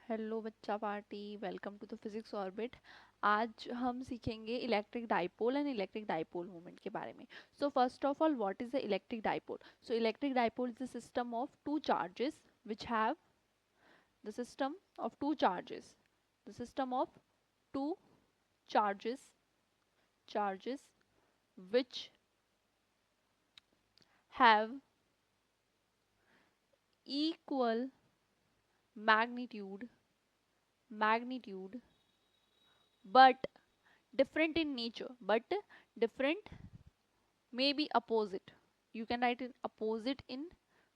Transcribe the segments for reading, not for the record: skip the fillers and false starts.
Hello बच्चा party, welcome to the physics orbit. आज हम सीखेंगे electric dipole and electric dipole movement के बारे में। So first of all, what is the electric dipole? So electric dipole is the system of two charges which have the system of two charges the system of two charges which have equal magnitude but different in nature, but different may be opposite. You can write it opposite in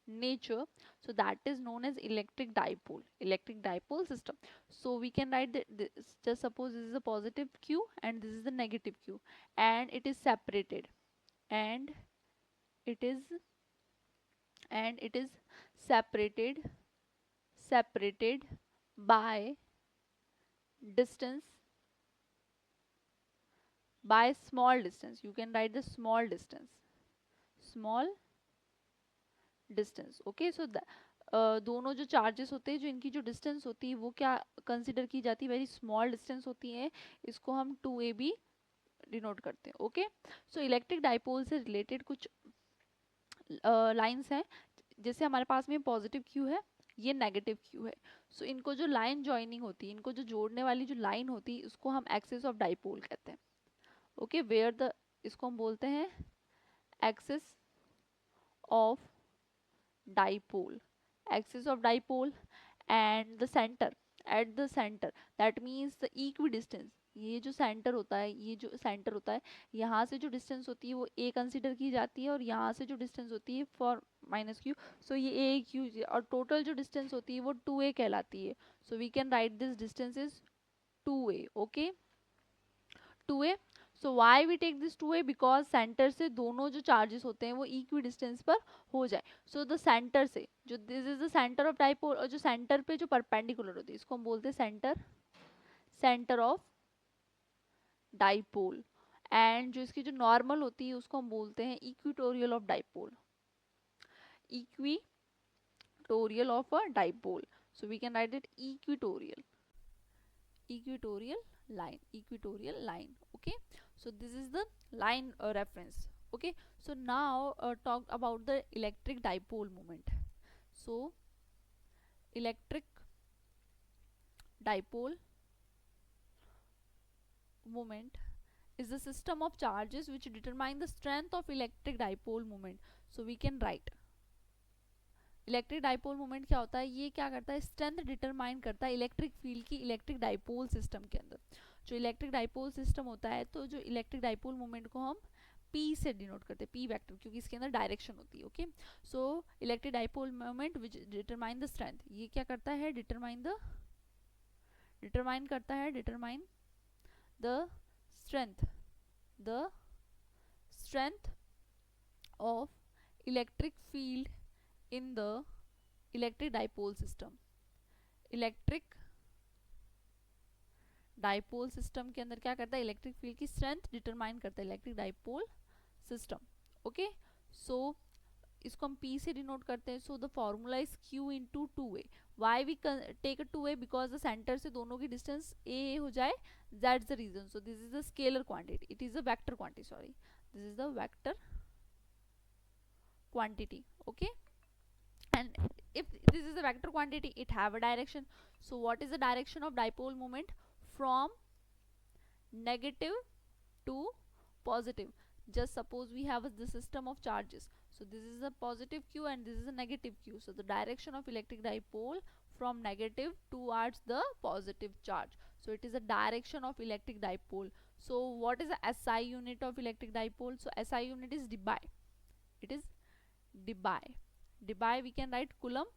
nature. So that is known as electric dipole system. So we can write that this, just suppose this is a positive q and this is the negative q, and it is separated, and it is and it is separated by distance, by small distance. You can write the small distance. Okay, so दोनों जो charges होते हैं, जो इनकी जो distance होती है वो क्या कंसिडर की जाती है? वेरी स्मॉल डिस्टेंस होती है। इसको हम 2a भी डिनोट करते हैं। ओके, सो इलेक्ट्रिक डाइपोल से रिलेटेड कुछ लाइंस हैं। जैसे हमारे पास में पॉजिटिव क्यू है, ये नेगेटिव क्यू है। सो इनको जो लाइन जॉइनिंग होती है, इनको जो जोड़ने वाली जो लाइन होती है, उसको हम एक्सिस ऑफ डाइपोल कहते हैं। ओके, वेयर द इसको हम बोलते हैं axis of dipole, axis of dipole, and the center, at the center, that means the equidistance. ये जो सेंटर होता है, यहाँ से जो डिस्टेंस होती है वो a कंसिडर की जाती है, और यहाँ से जो डिस्टेंस होती है फॉर माइनस क्यू, सो ये a q, और टोटल जो डिस्टेंस होती है वो 2a कहलाती है। So we can write this distance is 2a। Okay, 2a। So why we take this 2a? Because centre से दोनों जो चार्जेस होते हैं वो इक्वी डिस्टेंस पर हो जाए। सो द सेंटर से जो this is the centre of dipole, और जो सेंटर पे जो परपेंडिकुलर होती है इसको हम बोलते हैं सेंटर ऑफ डाइपोल, एंड जो इसकी जो नॉर्मल होती है उसको हम बोलते हैं equatorial of dipole, equatorial of a dipole. So we can write it equatorial line. Okay, so this is the line reference. Okay, so now talk about the electric dipole moment. So electric dipole moment is the system of charges which determine the strength of electric dipole moment. So we can write electric dipole moment क्या होता है? ये क्या करता है? Strength determine करता है electric field की इलेक्ट्रिक डाइपोल सिस्टम के अंदर। जो इलेक्ट्रिक डाइपोल सिस्टम होता है, तो जो इलेक्ट्रिक डाइपोल मोमेंट को हम P से डिनोट करते हैं, P वेक्टर, क्योंकि इसके अंदर डायरेक्शन होती है। Okay, so electric dipole moment which determine the strength, ये क्या करता है? Determine the strength of electric field in the electric dipole system. Electric dipole system के अंदर क्या करता है? इलेक्ट्रिक फील्ड की स्ट्रेंथ डिटरमाइन करता है electric dipole system. Okay, so इसको हम P से डिनोट करते हैं। So the formula is Q into 2a। Why we take 2a? Because the centre से दोनों की डिस्टेंस a हो जाए, that's the reason. So this is the scalar quantity, it is a vector quantity, sorry, this is the vector quantity. Okay, and if this is a vector quantity, it have a direction. So what is the direction of dipole moment? From negative to positive. Just suppose we have the system of charges, so this is a positive q and this is a negative q. So the direction of electric dipole from negative towards the positive charge, so it is a direction of electric dipole. So what is the SI unit of electric dipole? So SI unit is dBi. It is dBi. We can write coulomb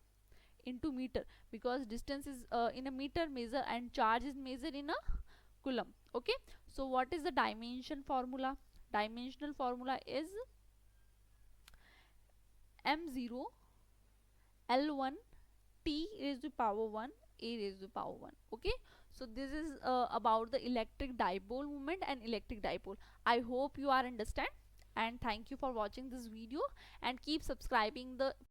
into meter, because distance is in a meter measure and charge is measured in a coulomb. Okay, so what is the dimension formula? Dimensional formula is m0 l1 t raised to power 1 a raised to power 1. Okay, so this is about the electric dipole moment and electric dipole. I hope you are understand, and thank you for watching this video, and keep subscribing the